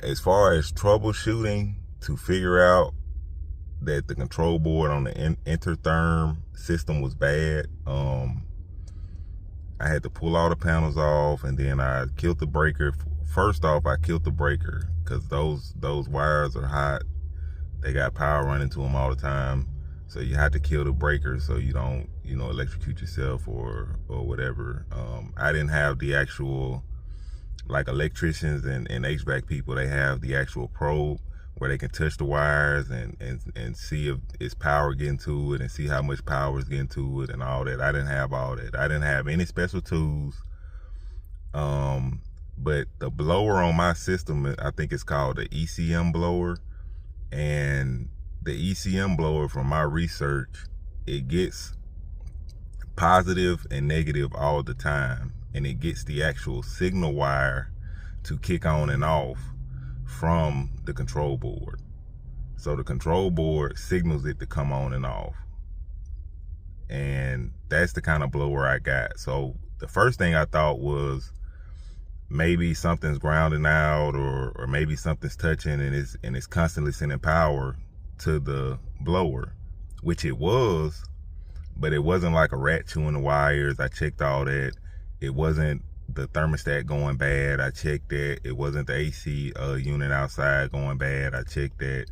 as far as troubleshooting to figure out that the control board on the Intertherm system was bad, I had to pull all the panels off, and then I killed the breaker. First off, I killed the breaker because those wires are hot. They got power running to them all the time. So you have to kill the breaker so you don't, electrocute yourself or whatever. I didn't have the actual, like electricians and HVAC people, they have the actual probe where they can touch the wires and see if it's power getting to it and see how much power is getting to it and all that. I didn't have all that. I didn't have any special tools. But the blower on my system, I think it's called the ECM blower. And the ECM blower, from my research, it gets positive and negative all the time. And it gets the actual signal wire to kick on and off from the control board. So the control board signals it to come on and off. And that's the kind of blower I got. So the first thing I thought was maybe something's grounding out, or maybe something's touching and it's constantly sending power to the blower, which it was, but it wasn't like a rat chewing the wires. I checked all that. It wasn't the thermostat going bad. I checked that. It wasn't the AC unit outside going bad. I checked that.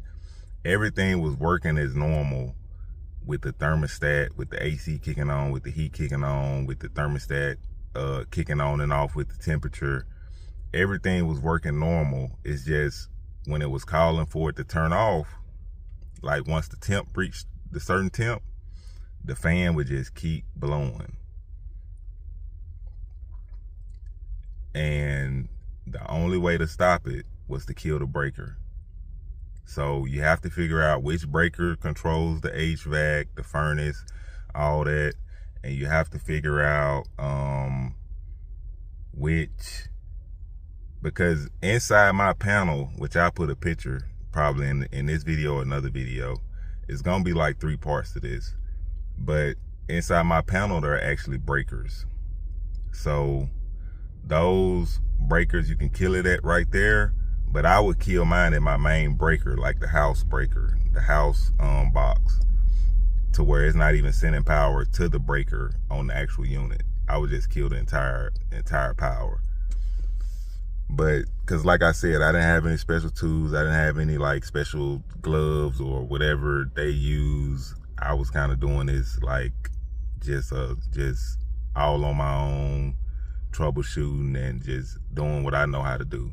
Everything was working as normal with the thermostat, with the AC kicking on, with the heat kicking on, with the thermostat kicking on and off with the temperature. Everything was working normal. It's just when it was calling for it to turn off, like once the temp reached the certain temp, the fan would just keep blowing. And the only way to stop it was to kill the breaker. So you have to figure out which breaker controls the HVAC, the furnace, all that. And you have to figure out because inside my panel, which I put a picture probably in this video or another video, it's gonna be like 3 parts to this. But inside my panel, there are actually breakers. So those breakers, you can kill it at right there, but I would kill mine at my main breaker, like the house breaker, the house box, to where it's not even sending power to the breaker on the actual unit. I would just kill the entire power. But because like I said, I didn't have any special tools. I didn't have any like special gloves or whatever they use. I was kind of doing this like just all on my own, troubleshooting and just doing what I know how to do.